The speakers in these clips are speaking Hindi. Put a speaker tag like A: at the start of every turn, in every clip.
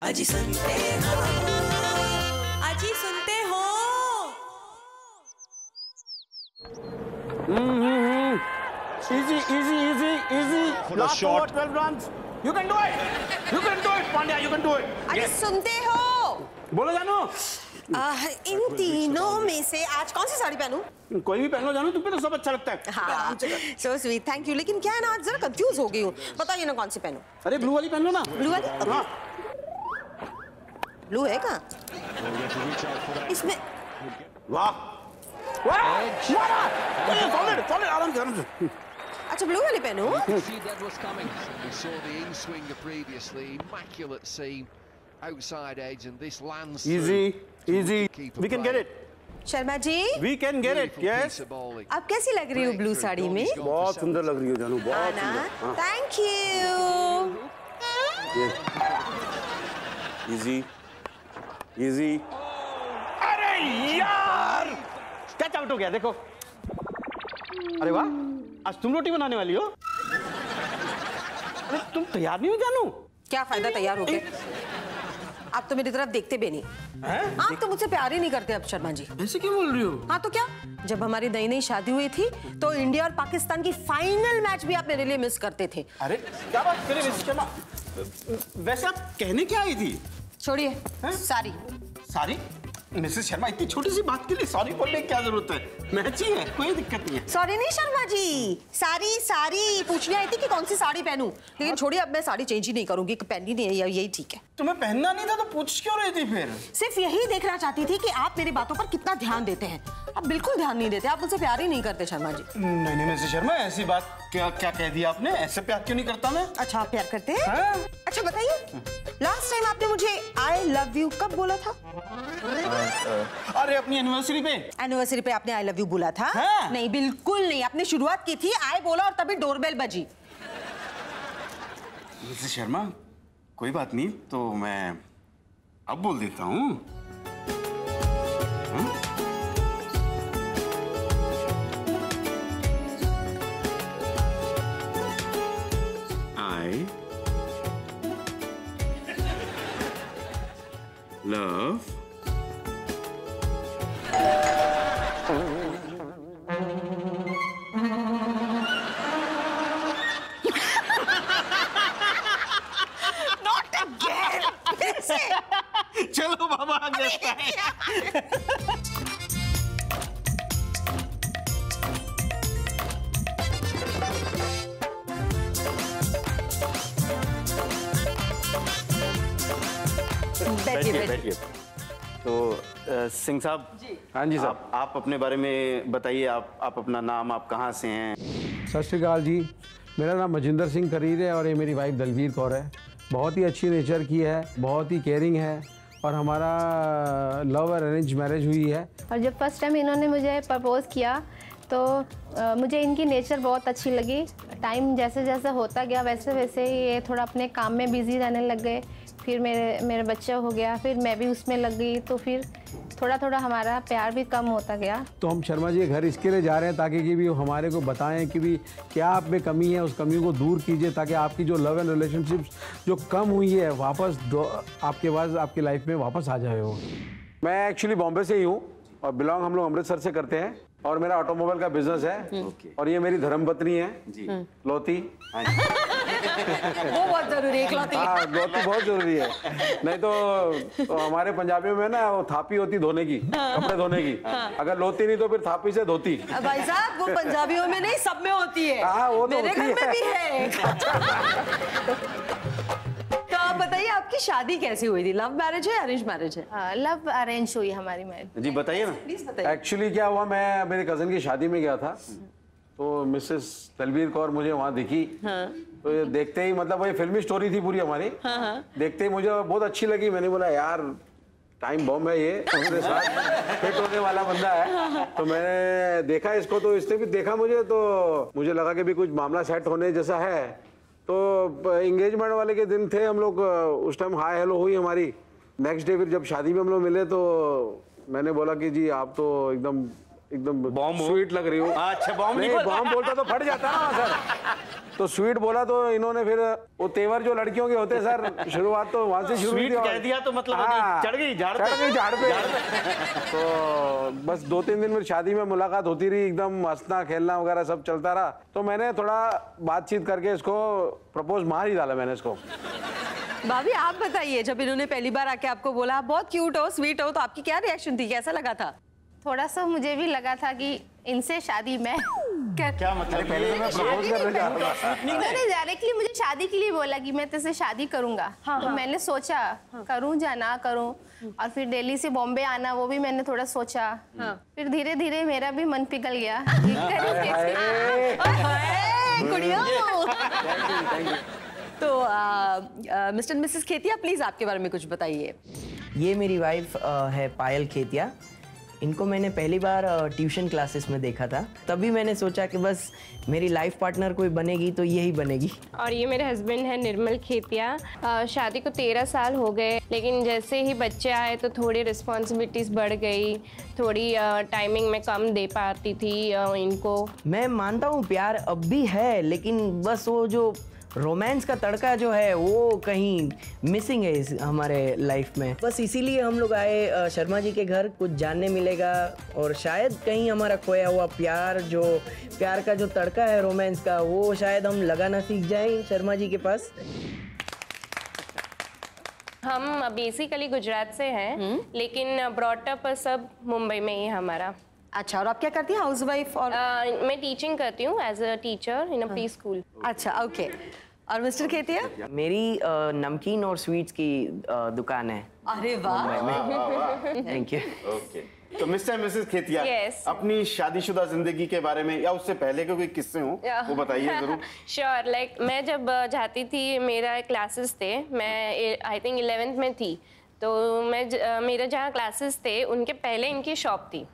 A: अजी सुनते हो, अजी सुनते हो।
B: Easy, easy, easy, easy. Last over 12 runs. You can do it. You can do it, Pandya. You can do it.
A: अजी सुनते हो।
B: बोलो जानू।
A: इन तीनों में से आज कौन सी साड़ी पहनूं?
B: कोई भी पहन लो जानू, तुम्हें तो सब अच्छा लगता है।
A: हाँ, so sweet, thank you। लेकिन क्या है ना, आज जरा कंफ्यूज हो गई हूँ। बताइए ना कौन सी पहनूं?
B: अरे ब्लू वाली पहन लो ना।
A: ब्लू वाली?
B: हाँ।
A: ब्लू है क्या? इसमें
B: वाह आराम से।
A: अच्छा ब्लू वाली पहनूं?
B: Easy, easy. We can get it.
A: Sharma ji,
B: We can get it. Yes.
A: आप कैसी लग रही हो ब्लू साड़ी में?
B: बहुत सुंदर लग रही हो जानू, बहुत सुंदर।
A: Thank you.
B: Easy, easy. अरे यार, कैच आउट हो गया देखो। अरे वाह, आज तुम रोटी बनाने वाली हो? अरे तुम तैयार नहीं हो जानू?
A: क्या फायदा तैयार होके? आप तो मेरी तरफ देखते भी नहीं। आप तो मुझसे प्यार ही नहीं करते अब शर्मा जी।
B: ऐसे क्यों बोल रही हो?
A: हाँ तो क्या, जब हमारी नई नई शादी हुई थी तो इंडिया और पाकिस्तान की फाइनल मैच भी आप मेरे लिए मिस करते थे।
B: अरे क्या बात करे मिसेस शर्मा? वैसे आप कहने क्या आई थी?
A: छोड़िए, सारी
B: सॉरी मिसेस शर्मा, इतनी छोटी सी बात के लिए सॉरी बोलने की क्या जरूरत है? मैच ही है, कोई दिक्कत नहीं है।
A: सॉरी नहीं शर्मा जी, सारी पूछने आई थी कि कौन सी साड़ी पहनूं, लेकिन छोड़िए अब मैं साड़ी चेंज ही नहीं करूंगी, पहननी नहीं है, यही ठीक है।
B: तुम्हें पहनना नहीं था तो पूछ क्यों रही थी फिर?
A: सिर्फ यही देखना चाहती थी कि आप मेरी बातों पर कितना ध्यान देते हैं। आप बिल्कुल ध्यान नहीं देते, आप मुझसे प्यार ही नहीं करते शर्मा जी।
B: नहीं मिसेस शर्मा, ऐसी बात क्या कह दी आपने? ऐसे प्यार क्यों नहीं करता मैं?
A: अच्छा आप प्यार करते हैं?
B: हाँ?
A: अच्छा बताइए, लास्ट टाइम आपने मुझे आई लव यू कब बोला था?
B: अरे अपनी एनिवर्सरी पे।
A: एनिवर्सरी पे आपने आई लव यू बोला था?
B: हाँ?
A: नहीं बिल्कुल नहीं, आपने शुरुआत की थी आई बोला और तभी डोरबेल बजी।
B: मिसेस शर्मा कोई बात नहीं, तो मैं अब बोल देता हूँ। I love
A: Not again! फिर से।
B: चलो बाबा आगे। बैठिए। तो सिंह साहब। हाँ जी साहब। आप अपने बारे में बताइए, आप अपना नाम, आप कहाँ से हैं?
C: सत श्री अकाल जी, मेरा नाम मजिंदर सिंह करीर है और ये मेरी वाइफ दलवीर कौर है। बहुत ही अच्छी नेचर की है, बहुत ही केयरिंग है और हमारा लव और अरेंज मैरिज हुई है।
D: और जब फर्स्ट टाइम इन्होंने मुझे प्रपोज़ किया तो मुझे इनकी नेचर बहुत अच्छी लगी। टाइम जैसे जैसे होता गया वैसे वैसे ये थोड़ा अपने काम में बिज़ी रहने लग गए। फिर मेरे बच्चा हो गया, फिर मैं भी उसमें लग गई, तो फिर थोड़ा थोड़ा हमारा प्यार भी कम होता गया।
C: तो हम शर्मा जी घर इसके लिए जा रहे हैं ताकि कि भी हमारे को बताएं कि भी क्या आप में कमी है, उस कमी को दूर कीजिए ताकि आपकी जो लव एंड रिलेशनशिप्स जो कम हुई है वापस आपके पास आपकी लाइफ में वापस आ जाए हो। मैं एक्चुअली बॉम्बे से ही हूँ और बिलोंग हम लोग अमृतसर से करते हैं और मेरा ऑटोमोबाइल का बिजनेस है। और ये मेरी धर्मपत्नी है जी, लोती।
A: वो बहुत जरूरी है, इकलौती।
C: हाँ, लोती बहुत जरूरी है। नहीं तो हमारे पंजाबियों में ना वो थापी होती धोने की, कपड़े धोने की। अगर लोती नहीं तो फिर थापी से धोती।
A: भाई साहब वो पंजाबियों में नहीं, सब में होती है।
C: हाँ, वो तो
A: मेरे घर में भी है। तो आप बताइए आपकी शादी कैसी हुई थी? लव मैरिज है, अरेंज मैरिज है?
D: लव अरेंज हुई हमारी मैरिज।
B: जी बताइए ना।
A: प्लीज बताइए।
C: एक्चुअली क्या हुआ, मैं मेरे कजन की शादी में गया था तो मिसेस दलवीर कौर मुझे वहाँ दिखी। तो ये देखते ही मतलब वो फिल्मी स्टोरी थी पूरी हमारी। देखते ही मुझे बहुत अच्छी लगी। मैंने बोला यार टाइम बॉम्ब है ये, उसके साथ फिट होने वाला बंदा है। तो मैंने देखा इसको, तो इसने भी देखा मुझे, तो मुझे लगा कि भी कुछ मामला सेट होने जैसा है। तो एंगेजमेंट वाले के दिन थे हम लोग, उस टाइम हाय हेलो हुई हमारी। नेक्स्ट डे फिर जब शादी में हम लोग मिले तो मैंने बोला कि जी आप तो एकदम एकदम
B: बॉम्ब हो।
C: स्वीट लग रही हो।
B: अच्छा, बॉम्ब नहीं
C: नहीं,
B: बोला।
C: बॉम्ब बोलता तो फट जाता ना सर। तो स्वीट बोला तो इन्होंने फिर वो तेवर जो लड़कियों के होते हैं सर, शुरुआत तो वहां से शुरू हुई
B: स्वीट
C: थी।
B: कह दिया तो मतलब
C: हाँ,
B: चढ़ गई झाड़
C: चढ़ गई झाड़ पे।
B: पे।
C: तो बस 2-3 दिन में शादी में मुलाकात होती रही, एकदम हंसना खेलना वगैरह सब चलता रहा। तो मैंने थोड़ा बातचीत करके इसको प्रपोज मार ही डाला मैंने इसको।
A: भाभी आप बताइए, जब इन्होंने पहली बार आके आपको बोला आप बहुत क्यूट हो, स्वीट हो, तो आपकी क्या रिएक्शन थी, कैसा लगा था?
D: थोड़ा सा मुझे भी लगा था कि इनसे शादी मैं
B: क्या मतलब?
C: पहले तो मैं प्रपोज करने जा रहा था।
D: इन्होंने डायरेक्टली मुझे शादी के लिए बोला कि मैं तेरे से शादी करूंगा। तो मैंने सोचा करूं या ना करूं, और फिर दिल्ली से बॉम्बे आना वो भी मैंने थोड़ा सोचा। फिर धीरे धीरे मेरा भी मन पिघल गया।
A: तो मिस्टर मिसेस खेतिया, प्लीज आपके बारे में कुछ बताइए।
E: ये मेरी वाइफ है पायल खेतिया। इनको मैंने पहली बार ट्यूशन क्लासेस में देखा था, तभी मैंने सोचा कि बस मेरी लाइफ पार्टनर कोई बनेगी तो यही बनेगी।
F: और ये मेरे हस्बैंड है निर्मल खेतिया। शादी को 13 साल हो गए, लेकिन जैसे ही बच्चे आए तो थोड़ी रिस्पॉन्सिबिलिटीज़ बढ़ गई, थोड़ी टाइमिंग में कम दे पाती थी इनको।
E: मैं मानता हूँ प्यार अब भी है, लेकिन बस वो जो रोमांस का तड़का जो है वो कहीं मिसिंग है हमारे लाइफ में। बस इसीलिए हम लोग आए शर्मा जी के घर, कुछ जानने मिलेगा और शायद कहीं हमारा खोया हुआ प्यार का जो तड़का है रोमांस का, वो शायद हम लगाना सीख जाएं शर्मा जी के पास।
F: हम बेसिकली गुजरात से हैं, लेकिन ब्रॉटअप सब मुंबई में ही हमारा।
A: अच्छा, और आप क्या करती हैं, हाउसवाइफ? और
F: मैं टीचिंग करती हूँ as a teacher in a preschool.
A: अच्छा, ओके। और मिस्टर खेतिया?
E: मेरी नमकीन और स्वीट्स की दुकान है
A: अरे वाह,
E: मुंबई में। Thank you.
B: ओके, तो मिस्टर मिसेस खेतिया,
F: Yes.
B: अपनी शादीशुदा जिंदगी के बारे में या उससे पहले के कोई किस्से हो वो बताइए जरूर।
F: श्योर। लाइक मैं जब जाती थी, मेरा क्लासेस थे, मैं आई थिंक 11th में थी, तो मेरा जहाँ क्लासेस थे उनके पहले इनकी शॉप थी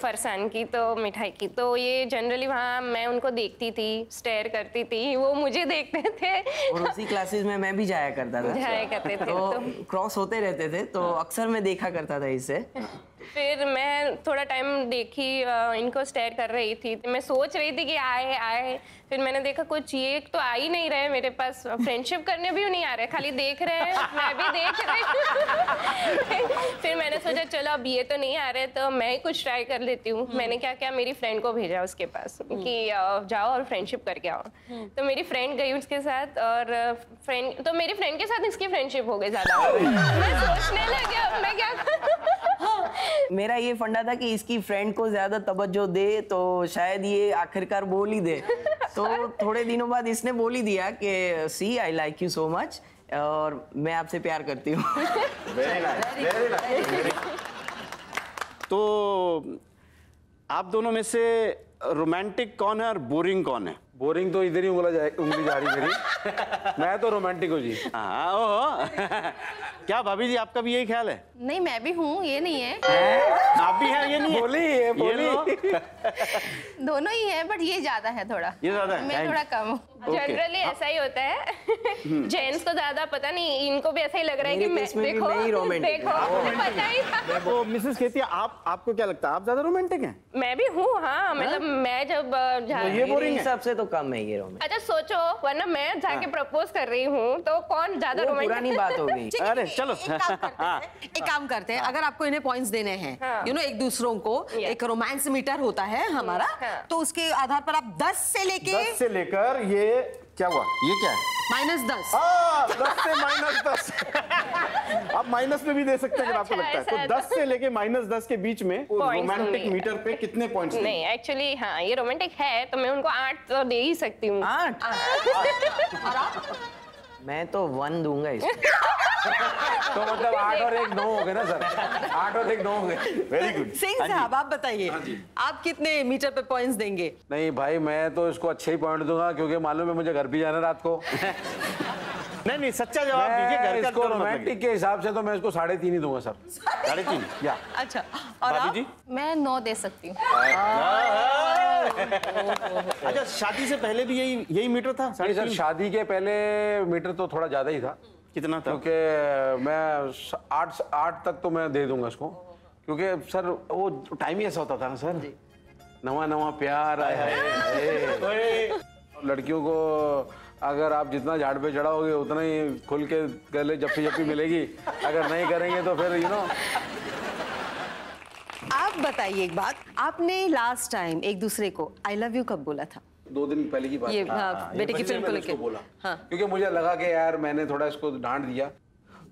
F: फरसान की, तो मिठाई की। तो ये जनरली वहाँ मैं उनको देखती थी, स्टेयर करती थी, वो मुझे देखते थे।
E: और उसी क्लासेस में मैं भी जाया करता था।
F: जाया करते थे
E: तो क्रॉस होते रहते थे, तो अक्सर मैं देखा करता था इससे।
F: फिर मैं थोड़ा टाइम देखी, इनको स्टेयर कर रही थी, मैं सोच रही थी कि आए। फिर मैंने देखा कुछ ये तो आ ही नहीं रहे मेरे पास, फ्रेंडशिप करने भी नहीं आ रहे, खाली देख रहे हैं, मैं भी देख रही। फिर मैंने सोचा चलो अब ये तो नहीं आ रहे तो मैं ही कुछ ट्राई कर लेती हूँ। मैंने क्या किया, मेरी फ्रेंड को भेजा उसके पास कि जाओ और फ्रेंडशिप करके आओ। तो मेरी फ्रेंड गई उसके साथ, और मेरी फ्रेंड के साथ इसकी फ्रेंडशिप हो गई ज्यादा। मैं सोचने लगी अब मैं क्या करूं।
E: मेरा ये फंडा था कि इसकी फ्रेंड को ज्यादा तवज्जो दे तो शायद ये आखिरकार बोल ही दे। तो थोड़े दिनों बाद इसने बोल ही दिया कि see I like you so much, और मैं आपसे प्यार करती हूँ।
B: Very nice, very nice. तो आप दोनों में से रोमांटिक कौन है और बोरिंग कौन है?
C: बोरिंग तो इधर ही उंगली जा रही मेरी। मैं तो रोमांटिक हूँ जी।
B: हाँ, ओहो। क्या भाभी जी, आपका भी यही ख्याल है?
D: नहीं, मैं भी हूँ, ये नहीं है।
B: आप भी हैं, ये नहीं है?
C: बोली।
D: दोनों ही है, बट ये ज्यादा है थोड़ा।
B: ये ज्यादा है?
D: मैं थोड़ा कम हूँ।
F: जनरली ऐसा ही होता है। जेंट्स को ज्यादा पता नहीं, इनको भी ऐसा ही लग रहा है कि
E: मेरे केस में भी मैं ही romantic
F: देखो पता ही था।
B: तो मिसेस खेतिया, आपको क्या लगता है, आप ज्यादा रोमांटिक हैं?
F: मैं भी हूँ, हाँ। मतलब मैं जब
B: ये बोरिंग
E: मेरे
B: है?
E: हिसाब से तो कम है ये रोमांस।
F: अच्छा सोचो, वरना मैं जाके प्रपोज कर रही हूँ तो कौन ज्यादा
E: वो
F: रोमांटिक?
E: पुरानी बात हो गई।
A: ठीक है,
B: अरे,
A: ठीक है,
B: चलो।
A: एक काम करते हैं, अगर आपको इन्हें पॉइंट्स देने हैं, एक दूसरों को, एक रोमांस मीटर होता है हमारा, तो उसके आधार पर आप 10 से लेकर
B: ये क्या हुआ, ये क्या है?
A: -10।
B: 10 से -10। आप माइनस में भी दे सकते हैं अगर आपको
F: अच्छा,
B: लगता है। तो
F: ऐसा
B: 10 से लेके -10 के बीच में रोमांटिक
F: दूंगी।
B: मीटर पे कितने पॉइंट्स?
F: नहीं, एक्चुअली हाँ ये रोमांटिक है, तो मैं उनको 8 तो दे ही सकती हूँ।
E: 8? मैं तो 1 दूंगा इसको।
C: तो मतलब 8 और 1 9 हो गए ना सर? 8 और 1 9 हो गए।
B: Very good.
A: सिंह साहब, आप बताइए, आप कितने मीटर पे पॉइंट्स देंगे?
C: नहीं भाई, मैं तो इसको अच्छे ही पॉइंट दूंगा, क्योंकि मालूम है मुझे घर भी जाना रात को।
B: नहीं, सच्चा जवाब दीजिए। घर का
C: इसको
B: डर मत लगे।
C: रोमांटिक के हिसाब से तो मैं इसको 3.5 ही दूंगा सर।
B: 3.5?
C: या
A: अच्छा, और आप?
B: भाभी जी?
D: मैं 9 दे सकती हूँ।
B: अच्छा, शादी से पहले भी यही मीटर था?
C: नहीं सर, शादी के पहले मीटर तो थोड़ा ज्यादा ही था।
B: कितना था?
C: क्योंकि मैं 8 तक तो मैं दे दूंगा इसको। क्योंकि सर वो टाइम ही ऐसा होता था ना सर, नवा नवा प्यार आया है। लड़कियों को अगर आप जितना झाड़ पे चढ़ाओगे उतना ही खुल के गले जप्पी जप्पी मिलेगी, अगर नहीं करेंगे तो फिर यू नो।
A: आप बताइए एक बात, आपने लास्ट टाइम एक दूसरे को आई लव यू कब बोला था?
C: 2 दिन पहले की बात।
A: ये बेटे की फिल्म को लेके
C: बोला।
A: हाँ।
C: क्योंकि मुझे लगा कि यार मैंने थोड़ा इसको डांट दिया,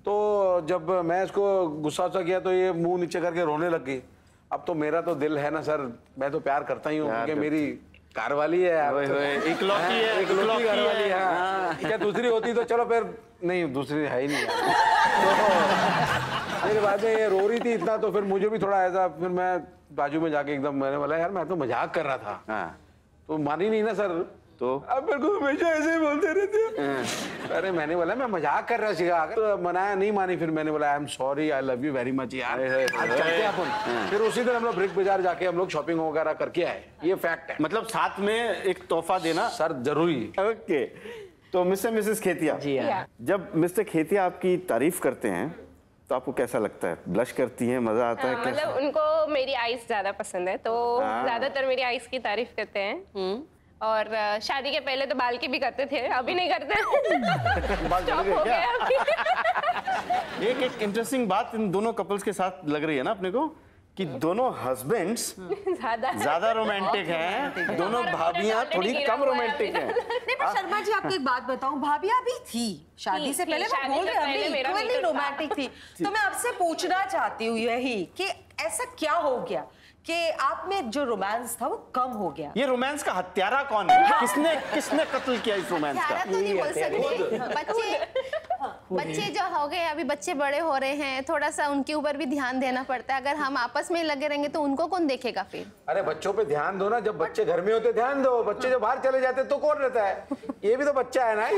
C: तो जब मैं इसको गुस्सा किया तो ये मुंह नीचे करके रोने लग गई। अब तो मेरा तो दिल है ना सर, मैं तो प्यार करता ही हूँ क्योंकि मेरी कारवाली है यार,
B: इकलौती है,
C: इकलौती कारवाली है। क्या दूसरी होती तो चलो फिर, नहीं दूसरी है ही नहीं यार। फिर बाद में ये रो रही थी इतना, तो फिर मुझे भी थोड़ा ऐसा, फिर मैं बाजू में जाके एकदम मैंने बोला यार मैं तो मजाक कर रहा था। तो मानी नहीं ना सर, तो अब मेरे को हमेशा ऐसे ही बोलते रहते हो। अरे मैंने बोला मैं मजाक कर रहा सीखा, तो मनाया नहीं मानी, फिर मैंने बोला I am sorry, I love you very much यार, आज चलते हैं अपन। फिर उसी दिन हम लोग ब्रिक बाजार जाके हम लोग शॉपिंग वगैरह करके आए, ये फैक्ट है।
B: मतलब साथ में एक तोहफा देना
C: सर जरूरी।
B: ओके, तो मिस्टर मिसेस खेतिया
E: जी हाँ।
B: जब मिस्टर खेतिया आपकी तारीफ करते हैं तो आपको कैसा लगता है? ब्लश करती हैं, मजा आता है?
F: मतलब उनको मेरी आइस ज्यादा पसंद है, तो ज्यादातर मेरी आइस की तारीफ करते हैं। और शादी के पहले तो बाल की भी करते थे, अभी नहीं करते।
B: बाल चल गए
F: हो
B: क्या?
F: गया अभी।
B: एक इंटरेस्टिंग बात इन दोनों कपल्स के साथ लग रही है ना अपने को, कि दोनों हस्बैंड्स ज्यादा रोमांटिक हैं, दोनों भाभियां थोड़ी कम रोमांटिक हैं।
A: नहीं पर शर्मा जी आपको एक बात बताऊं, भाभियां भी थी शादी से पहले, मैं बोल रही हूं इक्वली रोमांटिक थी। तो मैं आपसे पूछना चाहती हूँ यही कि ऐसा क्या हो गया कि आप में जो रोमांस था वो कम हो गया?
B: ये रोमांस का हत्यारा कौन है? किसने कत्ल किया इस रोमांस का?
D: तो नहीं बोल सकते। बच्चे जो हो गए, अभी बच्चे बड़े हो रहे हैं, थोड़ा सा उनके ऊपर भी ध्यान देना पड़ता है। अगर हम आपस में लगे रहेंगे तो उनको कौन देखेगा फिर?
C: अरे बच्चों पे ध्यान दो ना, जब बच्चे घर में होते ध्यान दो, बच्चे जब बाहर चले जाते तो कौन रहता है? ये भी तो बच्चा है ना,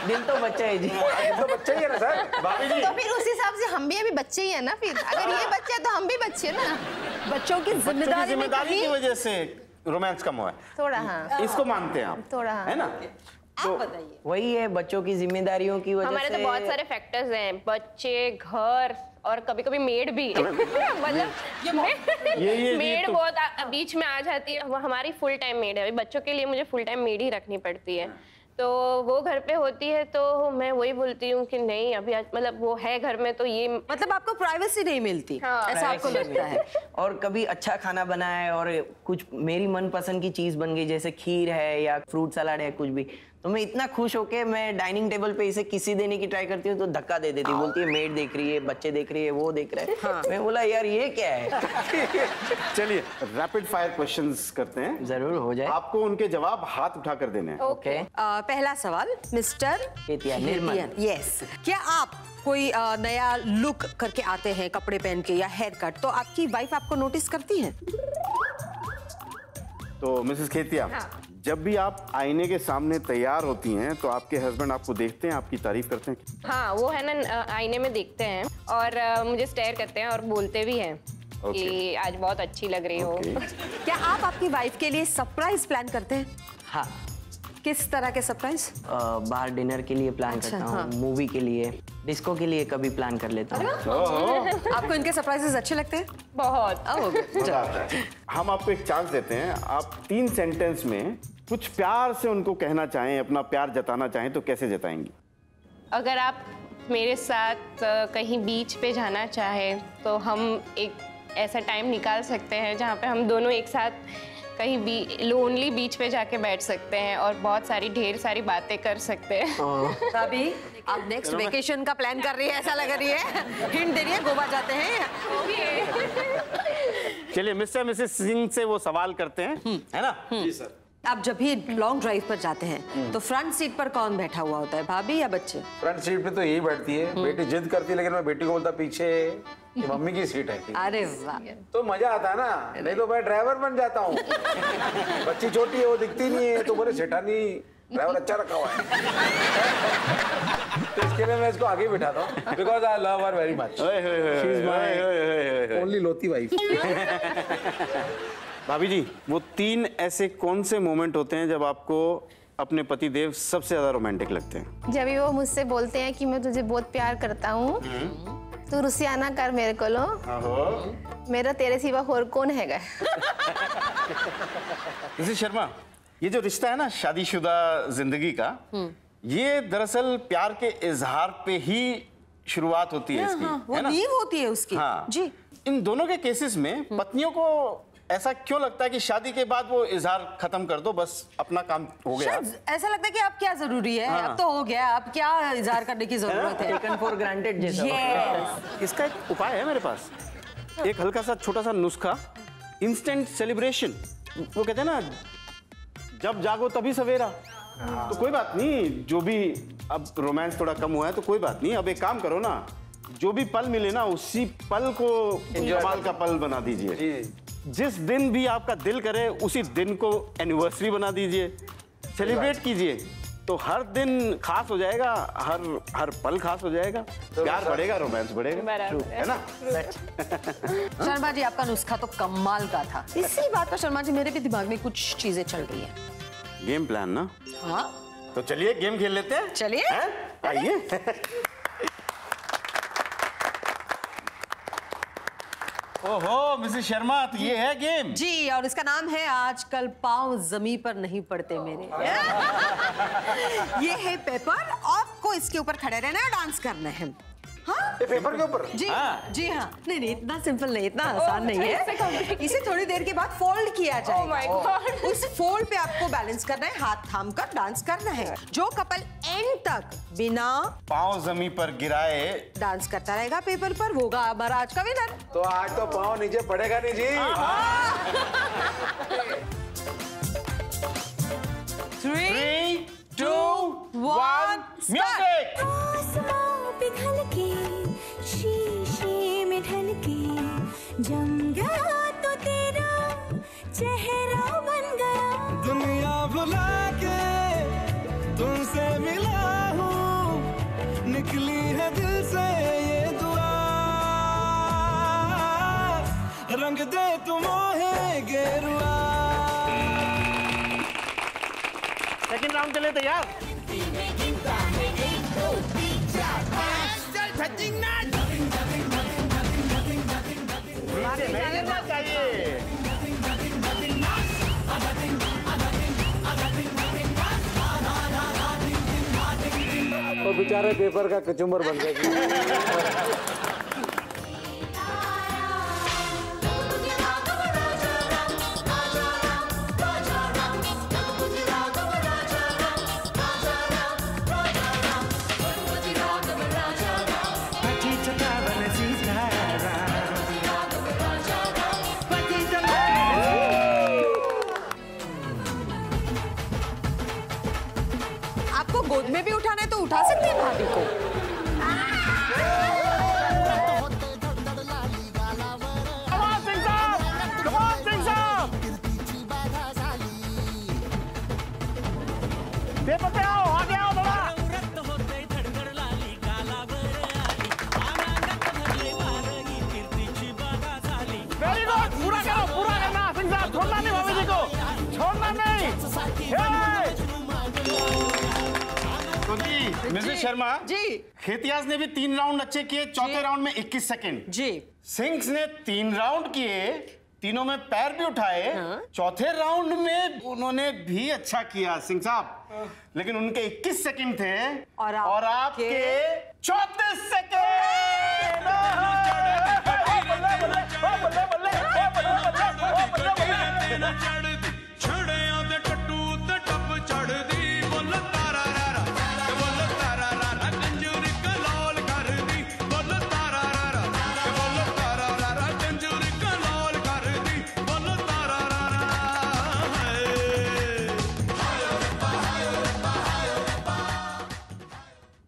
E: दिल तो बच्चा है जी,
C: तो बच्चा ही है ना सर। भाभी जी
D: तो फिर उस हिसाब से हम भी अभी बच्चे ही है ना, फिर अगर ये बच्चे है तो हम भी बच्चे ना।
A: बच्चों की
B: जिम्मेदारी की वजह से रोमांस कम हुआ है,
D: थोड़ा हाँ,
B: इसको मानते हैं आप?
D: थोड़ा हाँ।
B: है ना?
A: आप बताइए।
E: वही है, बच्चों की जिम्मेदारियों की वजह
F: हमारे
E: से
F: तो बहुत सारे फैक्टर्स हैं, बच्चे, घर और कभी कभी मेड भी। मतलब मेड बहुत बीच में आ जाती है, वो हमारी फुल टाइम मेड है। बच्चों के लिए मुझे फुल टाइम मेड ही रखनी पड़ती है, तो वो घर पे होती है तो मैं वही बोलती हूँ कि नहीं अभी मतलब वो है घर में, तो ये
A: मतलब आपको प्राइवेसी नहीं मिलती,
F: हाँ,
A: ऐसा आपको लगता है?
E: और कभी अच्छा खाना बना है और कुछ मेरी मनपसंद की चीज बन गई, जैसे खीर है या फ्रूट सलाद है, कुछ भी, तो मैं इतना खुश होके मैं डाइनिंग टेबल पे इसे किसी देने की ट्राई करती हूँ तो धक्का दे देती, बोलती है मेड देख रही है, बच्चे देख रही है, वो देख रहे हैं। हाँ। मैं बोला यार ये क्या है।
B: चलिए रैपिड फायर क्वेश्चंस करते हैं,
E: जरूर हो जाए।
B: आपको उनके जवाब हाथ उठा कर देने हैं।
E: ओके।
A: पहला सवाल मिस्टर
E: खेतिया, निर्मल।
A: यस, क्या आप कोई नया लुक करके आते हैं, कपड़े पहन के या हेयर कट, तो आपकी वाइफ आपको नोटिस करती है?
B: तो मिसेस खेतिया, जब भी आप आईने के सामने तैयार होती हैं तो आपके हस्बैंड आपको देखते हैं, आपकी तारीफ करते हैं?
F: हाँ, वो है ना आईने में देखते हैं और मुझे स्टेयर करते हैं और बोलते भी हैं कि आज बहुत अच्छी लग रही हो।
A: क्या आप आपकी वाइफ के लिए सरप्राइज प्लान करते हैं?
E: हाँ,
A: किस तरह के सरप्राइज?
E: बाहर डिनर के लिए प्लान करता हूँ,
A: हाँ।
E: मूवी के लिए, डिस्को के लिए कभी प्लान कर लेता हूँ।
A: आपको इनके सरप्राइजेस अच्छे लगते हैं?
F: बहुत।
B: मजा आता है। हम आपको एक चांस देते हैं, आप 3 सेंटेंस में कुछ प्यार से उनको कहना चाहें, अपना प्यार जताना चाहें तो कैसे जताएंगी?
F: अगर आप मेरे साथ कहीं बीच पे जाना चाहें तो हम एक ऐसा टाइम निकाल सकते हैं जहाँ पे हम दोनों एक साथ कहीं भी लोनली बीच पे जाके बैठ सकते हैं और बहुत सारी ढेर सारी बातें कर सकते हैं।
A: अभी आप नेक्स्ट वेकेशन का प्लान कर रही है, ऐसा लग रही है, हिंट दे रही है, गोवा जाते हैं।
B: चलिए मिस्टर मिसेस सिंह से वो सवाल करते हैं, है ना?
C: जी सर।
A: आप जब भी लॉन्ग ड्राइव पर जाते हैं तो फ्रंट सीट पर कौन बैठा हुआ होता है, भाभी या बच्चे?
C: फ्रंट सीट पे तो यही बैठती है, बेटी जिद करती है, लेकिन मैं बेटी को बोलता पीछे ये मम्मी की सीट है।
A: अरे वाह,
C: तो मजा आता है ना, नहीं तो मैं ड्राइवर बन जाता हूँ। बच्ची छोटी है, वो दिखती नहीं है, तो बोले सेठानी ड्राइवर अच्छा रखा हुआ है। तो इसके लिए मैं इसको आगे बिठाता हूँ, because I love her very much. She is my only लोती वाइफ।
B: भाभी जी, वो 3 ऐसे कौन से मोमेंट होते हैं जब आपको अपने पति देव सबसे ज्यादा रोमांटिक लगते हैं?
D: जब भी वो मुझसे बोलते हैं कि मैं तुझे बहुत प्यार करता हूँ, तू रुसियाना कर मेरे को लो, मेरा तेरे सिवा और कौन हैगा।
B: मिसेस शर्मा, ये जो रिश्ता है ना शादीशुदा जिंदगी का, ये दरअसल प्यार के इजहार पे ही शुरुआत होती है इसकी,
A: वो नींव होती है उसकी।
B: हाँ।
A: जी।
B: इन दोनों के केसेस में पत्नियों को ऐसा क्यों लगता है कि शादी के बाद वो इजहार खत्म कर दो, बस अपना काम हो गया?
A: ऐसा लगता है कि अब क्या जरूरी है, अब तो हो गया, अब क्या इजहार करने की जरूरत है।
E: टेकन फॉर ग्रांटेड जैसा।
A: Yes.
B: इसका एक उपाय है मेरे पास, एक हल्का सा छोटा सा नुस्खा, इंस्टेंट सेलिब्रेशन। वो कहते हैं ना, जब जागो तभी सवेरा। तो कोई बात नहीं, जो भी अब रोमांस थोड़ा कम हुआ है तो कोई बात नहीं, अब एक काम करो ना, जो भी पल मिले ना उसी पल को कमाल का पल बना दीजिए। जिस दिन भी आपका दिल करे उसी दिन को एनिवर्सरी बना दीजिए, सेलिब्रेट कीजिए, तो हर दिन खास हो जाएगा, हर पल खास हो जाएगा, प्यार बढ़ेगा, रोमांस बढ़ेगा, है ना?
A: शर्मा जी, आपका नुस्खा तो कमाल का था। इसी बात पर शर्मा जी मेरे भी दिमाग में कुछ चीजें चल रही हैं।
B: गेम प्लान ना?
A: हाँ,
B: तो चलिए गेम खेल लेते हैं।
A: चलिए।
B: आइए। ओहो मिसेस शर्मा, तो ये है गेम।
A: जी, और इसका नाम है आजकल पाँव जमीन पर नहीं पड़ते मेरे। ये है पेपर, आपको इसके ऊपर खड़े रहना है और डांस करना है। हाँ?
C: ये पेपर के ऊपर?
A: जी जी हाँ। नहीं, इतना सिंपल नहीं, इतना आसान नहीं है। इसे थोड़ी देर के बाद फोल्ड किया जाएगा। उस फोल्ड पे आपको बैलेंस करना है, हाथ थाम कर डांस करना है। जो कपल एंड तक बिना
B: पाँव जमीन पर गिराए
A: डांस करता रहेगा पेपर पर, होगा हमारा आज का विनर।
C: तो आज तो पाँव नीचे पड़ेगा नहीं जी।
B: 3, 2, 1, म्यूजिक।
G: पिघल के शीशे में ढल के जम गया तो तेरा चेहरा बन गया।
H: दुनिया भुला के तुमसे मिला हूँ, निकली है दिल से ये दुआ, रंग दे तुम है गेरुआ।
B: सेकंड राउंड के लिए तैयार? चाहिए।
C: और बेचारे पेपर का कचुम्बर बन गए।
A: आपको गोद में भी उठाना है तो उठा सकते हैं भाभी को।
B: पेपर पे आओ, आगे आओ बाबा। वेरी गुड, पूरा करो, पूरा करना सिंह साहब, छोड़ना नहीं भाभी जी को, छोड़ना नहीं। तो जी मिसेस शर्मा
A: जी,
B: खेतियास ने भी 3 राउंड अच्छे किए, चौथे राउंड में 21 सेकंड।
A: जी,
B: सिंह ने 3 राउंड किए, तीनों में पैर भी उठाए। चौथे राउंड में उन्होंने भी अच्छा किया सिंह साहब, लेकिन उनके 21 सेकंड थे और आपके 34 सेकंड।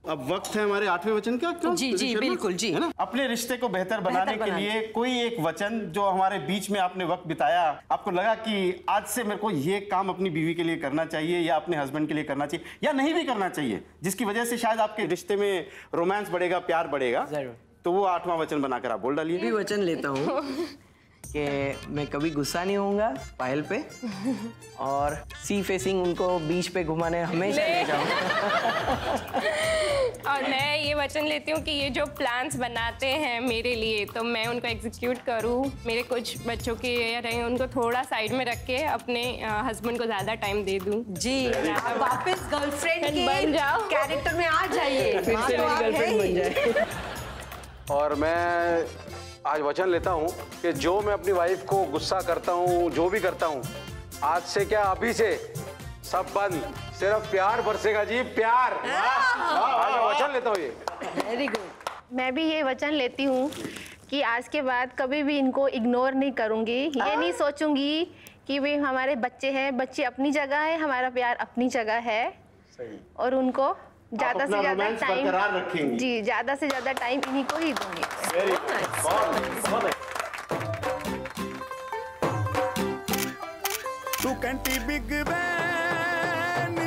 B: अब वक्त है हमारे 8वें वचन का। क्यों?
A: जी जी बिल्कुल जी,
B: है ना? अपने रिश्ते को बेहतर बनाने के लिए कोई एक वचन जो हमारे बीच में आपने वक्त बिताया, आपको लगा कि आज से मेरे को ये काम अपनी बीवी के लिए करना चाहिए या अपने हस्बैंड के लिए करना चाहिए या नहीं भी करना चाहिए, जिसकी वजह से शायद आपके रिश्ते में रोमांस बढ़ेगा, प्यार बढ़ेगा, तो वो 8वां वचन बनाकर आप बोल डालिए।
E: भी वचन लेता हूँ कि मैं कभी गुस्सा नहीं होऊंगा पायल पे और सी फेसिंग उनको बीच पे घुमाने हमेशा ले जाऊंगा।
F: और मैं ये वचन लेती हूँ कि ये जो प्लान्स बनाते हैं मेरे लिए तो मैं उनको एग्जीक्यूट करूँ। मेरे कुछ बच्चों के रहे उनको थोड़ा साइड में रख के अपने हस्बैंड को ज़्यादा टाइम दे दूँ।
A: जी, आप वापस गर्लफ्रेंड के
F: बन जाओ,
A: कैरेक्टर में आ जाइए,
E: फिर से मेरी गर्लफ्रेंड बन जाए।
C: और मैं आज वचन लेता हूँ कि जो मैं अपनी वाइफ को गुस्सा करता हूँ, जो भी करता हूँ, आज से क्या अभी से सब बंद, सिर्फ प्यार बरसेगा जी, प्यार। आज मैं वचन लेता हूँ ये।
A: Very good.
D: मैं भी ये वचन लेती हूँ कि आज के बाद कभी भी इनको इग्नोर नहीं करूँगी। ये नहीं सोचूंगी कि वे हमारे बच्चे हैं, बच्चे अपनी जगह है, हमारा प्यार अपनी जगह है। और उनको ज़्यादा से ज़्यादा टाइम, जी, ज़्यादा से ज़्यादा टाइम इन्हीं को ही दूंगी।
H: तू कंटी बिग बैन